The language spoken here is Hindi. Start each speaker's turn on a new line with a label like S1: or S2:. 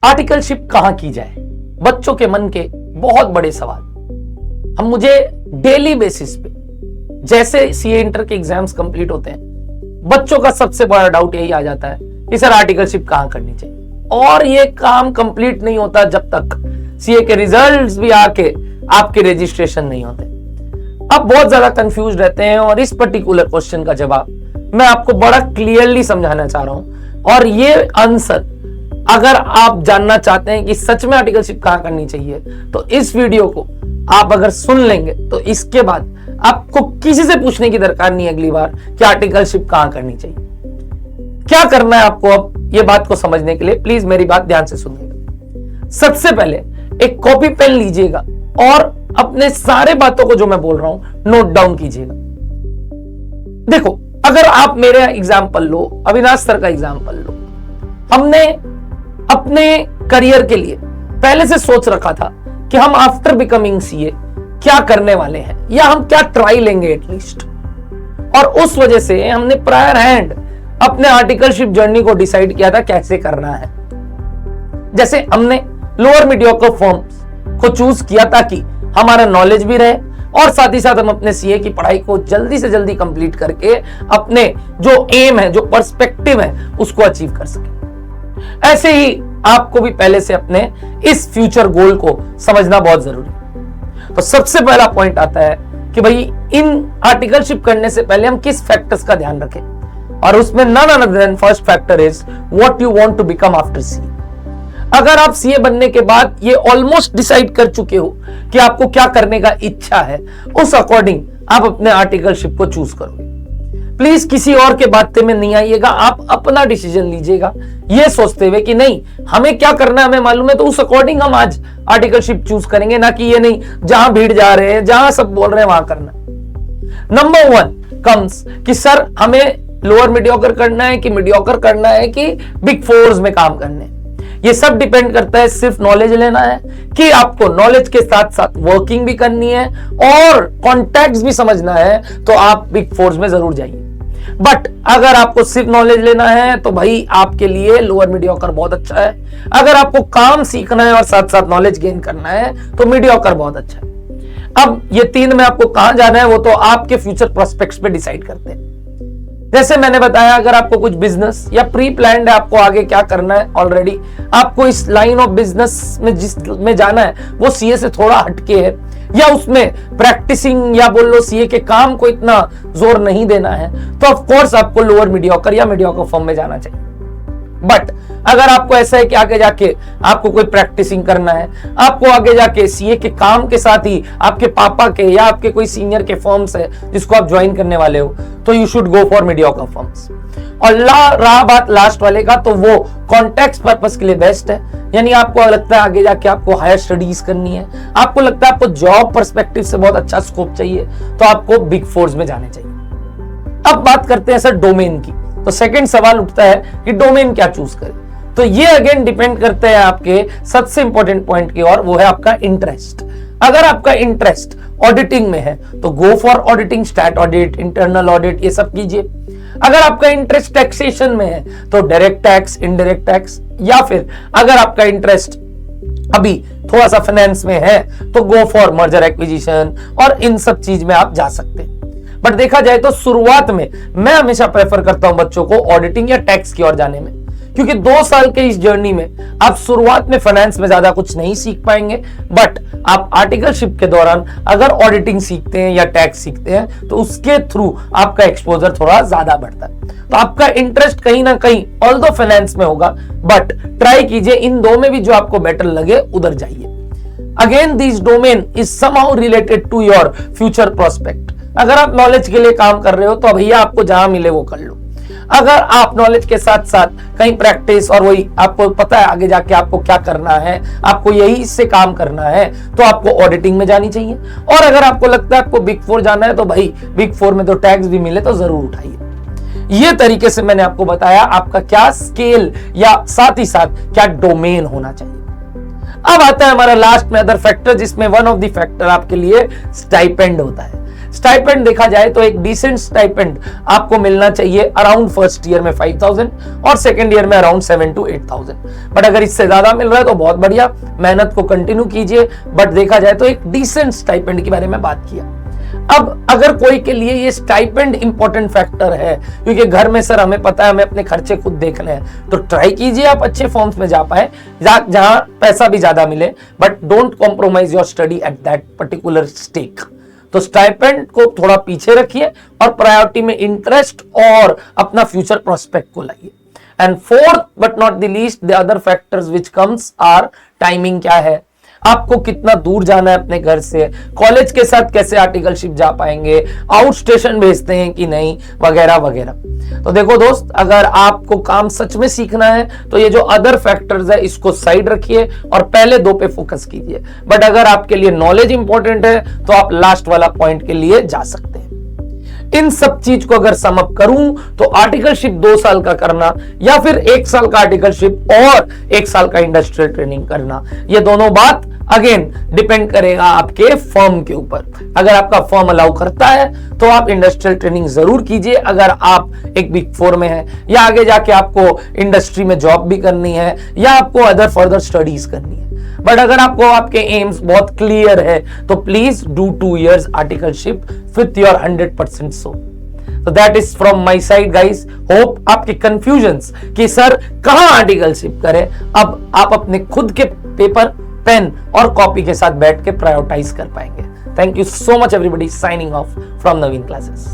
S1: आर्टिकलशिप कहां की जाए, बच्चों के मन के बहुत बड़े सवाल। हम मुझे डेली बेसिस पे जैसे सीए इंटर के एग्जाम्स कंप्लीट होते हैं, बच्चों का सबसे बड़ा डाउट यही आ जाता है कि सर आर्टिकलशिप कहां करनी चाहिए। और ये काम कंप्लीट नहीं होता जब तक सीए के रिजल्ट्स भी आके आपके रजिस्ट्रेशन नहीं होते। आप बहुत ज्यादा कंफ्यूज रहते हैं और इस पर्टिकुलर क्वेश्चन का जवाब मैं आपको बड़ा क्लियरली समझाना चाह रहा हूं। और ये आंसर अगर आप जानना चाहते हैं कि सच में आर्टिकलशिप कहां करनी चाहिए, तो इस वीडियो को आप अगर सुन लेंगे तो इसके बाद आपको किसी से पूछने की दरकार नहीं अगली बार कि आर्टिकलशिप कहां करनी चाहिए। क्या करना है आपको अब ये बात को समझने के लिए, प्लीज मेरी बात ध्यान से सुनिएगा। सबसे पहले एक कॉपी पेन लीजिएगा और अपने सारे बातों को जो मैं बोल रहा हूं नोट डाउन कीजिएगा। देखो, अगर आप मेरे एग्जाम्पल लो, अविनाश सर का एग्जाम्पल लो, हमने अपने करियर के लिए पहले से सोच रखा था कि हम आफ्टर बिकमिंग सीए क्या करने वाले हैं या हम क्या ट्राई लेंगे एटलीस्ट। और उस वजह से हमने प्रायर हैंड अपने आर्टिकलशिप जर्नी को डिसाइड किया था कैसे करना है। जैसे हमने लोअर मीडियोकर फॉर्म्स को चूज किया ताकि हमारा नॉलेज भी रहे और साथ ही साथ हम अपने सीए की पढ़ाई को जल्दी से जल्दी कंप्लीट करके अपने जो एम है, जो पर्सपेक्टिव है, उसको अचीव कर सके। ऐसे ही आपको भी पहले से अपने इस फ्यूचर गोल को समझना बहुत जरूरी है। तो सबसे पहला पॉइंट आता है कि भाई इन आर्टिकलशिप करने से पहले हम किस फैक्टर्स का ध्यान रखें, और उसमें none other than first factor is what you want to become after CA. अगर आप सीए बनने के बाद ये ऑलमोस्ट डिसाइड कर चुके हो कि आपको क्या करने का इच्छा है, उस अकॉर्डिंग आप अपने आर्टिकलशिप को चूज करोगे। प्लीज किसी और के बातें में नहीं आइएगा, आप अपना डिसीजन लीजिएगा ये सोचते हुए कि नहीं हमें क्या करना है हमें मालूम है, तो उस अकॉर्डिंग हम आज आर्टिकलशिप चूज करेंगे, ना कि ये नहीं जहां भीड़ जा रहे हैं, जहां सब बोल रहे हैं वहां करना। नंबर 1 कम्स कि सर हमें लोअर मीडियोकर करना है कि मीडियोकर करना है कि बिग फोर्स में काम करने हैं। ये सब डिपेंड करता है सिर्फ नॉलेज लेना है कि आपको नॉलेज के साथ साथ वर्किंग भी करनी है और कॉन्टैक्ट्स भी समझना है, तो आप बिग फोर्स में जरूर जाइए। बट अगर आपको सिर्फ नॉलेज लेना है तो भाई आपके लिए लोअर मीडियोकर बहुत अच्छा है। अगर आपको काम सीखना है और साथ साथ नॉलेज गेन करना है तो मीडियोकर बहुत अच्छा है। अब ये तीन में आपको कहां जाना है वो तो आपके फ्यूचर प्रोस्पेक्ट्स पे डिसाइड करते हैं। जैसे मैंने बताया, अगर आपको कुछ बिजनेस या प्री प्लान्ड है, आपको आगे क्या करना है, ऑलरेडी आपको इस लाइन ऑफ बिजनेस में जिसमें जाना है वो सीए से थोड़ा हटके है, या उसमें प्रैक्टिसिंग या बोल लो सीए के काम को इतना जोर नहीं देना है, तो ऑफ कोर्स आपको लोअर मीडियोकर या मीडियोकर फॉर्म में जाना चाहिए। बट अगर आपको ऐसा है कि आगे जाके आपको कोई प्रैक्टिसिंग करना है, आपको आगे जाके सीए के काम के साथ ही आपके पापा के या आपके कोई सीनियर के फॉर्म्स है जिसको आप ज्वाइन करने वाले हो, तो you should go for mediocre forms. और रहा बात लास्ट वाले का, तो वो कॉन्टेक्स्ट पर्पस के लिए बेस्ट है। यानी आपको लगता है आगे जाके आपको हायर स्टडीज करनी है, आपको लगता है आपको जॉब पर्सपेक्टिव से बहुत अच्छा स्कोप चाहिए, तो आपको बिग फोर्स में जाने चाहिए। अब बात करते हैं सर डोमेन की। तो सेकंड सवाल उठता है कि डोमेन क्या चूज करें। तो ये अगेन डिपेंड करता है आपके सबसे इंपॉर्टेंट पॉइंट की और, वो है आपका इंटरेस्ट। अगर आपका इंटरेस्ट ऑडिटिंग में है तो go for auditing, stat audit, internal audit, ये सब कीजिए। अगर आपका इंटरेस्ट टैक्सेशन में है तो डायरेक्ट टैक्स, इनडायरेक्ट टैक्स, या फिर अगर आपका इंटरेस्ट अभी थोड़ा सा फाइनेंस में है तो गो फॉर मर्जर एक्विजिशन, और इन सब चीज में आप जा सकते हैं। बट देखा जाए तो शुरुआत में मैं हमेशा प्रेफर करता हूं बच्चों को ऑडिटिंग या टैक्स की ओर जाने में, क्योंकि 2 साल के इस जर्नी में आप शुरुआत में फाइनेंस में ज्यादा कुछ नहीं सीख पाएंगे, बट आप आर्टिकलशिप के दौरान अगर ऑडिटिंग सीखते हैं या टैक्स सीखते हैं तो उसके थ्रू आपका एक्सपोजर थोड़ा ज्यादा बढ़ता है। तो आपका इंटरेस्ट कहीं ना कहीं ऑल्दो फाइनेंस में होगा, बट ट्राई कीजिए इन दो में भी जो आपको बेटर लगे उधर जाइए। Again this domain is somehow related to your future prospect. अगर आप नॉलेज के लिए काम कर रहे हो तो भैया आपको जहां मिले वो कर लो। अगर आप नॉलेज के साथ साथ कहीं प्रैक्टिस और वही आपको पता है आगे जाके आपको क्या करना है, आपको यही से काम करना है, तो आपको ऑडिटिंग में जानी चाहिए। और अगर आपको लगता है आपको बिग फोर जाना है तो भाई बिग फोर में तो टैक्स भी मिले तो जरूर उठाइए। ये तरीके से मैंने आपको बताया आपका क्या स्केल या साथ ही साथ क्या डोमेन होना चाहिए। अब आता है हमारा लास्ट में अदर फैक्टर, जिसमें वन ऑफ द फैक्टर आपके लिए स्टाइपेंड होता है। स्टाइपेंड देखा जाए तो एक डिसेंट स्टाइपेंड आपको मिलना चाहिए अराउंड फर्स्ट ईयर में 5,000 और सेकंड ईयर में अराउंड 7 to 8,000। बट अगर इससे ज्यादा मिल रहा है तो बहुत बढ़िया, मेहनत को कंटिन्यू कीजिए। बट देखा जाए तो एक डिसेंट स्टाइपेंड के बारे में बात किया। अब अगर कोई के लिए ये स्टाइपेंड इंपॉर्टेंट फैक्टर है, क्योंकि घर में सर हमें पता है हमें अपने खर्चे खुद देखने हैं, तो ट्राई कीजिए आप अच्छे फॉर्म्स में जा पाए जहां पैसा भी ज्यादा मिले, but don't compromise your study at that particular stake. तो स्टाइपेंड को थोड़ा पीछे रखिए और प्रायोरिटी में इंटरेस्ट और अपना फ्यूचर प्रोस्पेक्ट को लाइए। And fourth but not the least, the other factors which comes are timing क्या है, आपको कितना दूर जाना है अपने घर से, कॉलेज के साथ कैसे आर्टिकलशिप जा पाएंगे, आउट स्टेशन भेजते हैं कि नहीं, वगैरह वगैरह। तो देखो दोस्त, अगर आपको काम सच में सीखना है तो ये जो अदर फैक्टर्स है इसको साइड रखिए और पहले दो पे फोकस कीजिए। बट अगर आपके लिए नॉलेज इंपॉर्टेंट है तो आप लास्ट वाला पॉइंट के लिए जा सकते हैं। इन सब चीज को अगर सम अप करूं तो आर्टिकलशिप 2 साल का करना या फिर 1 साल का आर्टिकलशिप और 1 साल का इंडस्ट्रियल ट्रेनिंग करना, ये दोनों बात अगेन डिपेंड करेगा आपके फर्म के ऊपर। अगर आपका फर्म अलाउ करता है तो आप इंडस्ट्रियल ट्रेनिंग जरूर कीजिए अगर आप एक बिग 4 में हैं, या आगे जाके आपको इंडस्ट्री में जॉब भी करनी है या आपको अदर फर्दर स्टडीज करनी है। बट अगर आपको आपके एम्स बहुत क्लियर है तो please do 2 years articleship with your 100% so. So that is from my side guys. Hope आपके कंफ्यूजन्स कि सर कहां आर्टिकलशिप करें, अब आप अपने खुद के पेपर, पेन और कॉपी के साथ बैठ के प्रायोरिटाइज कर पाएंगे। Thank you so much everybody, signing off from Naveen classes.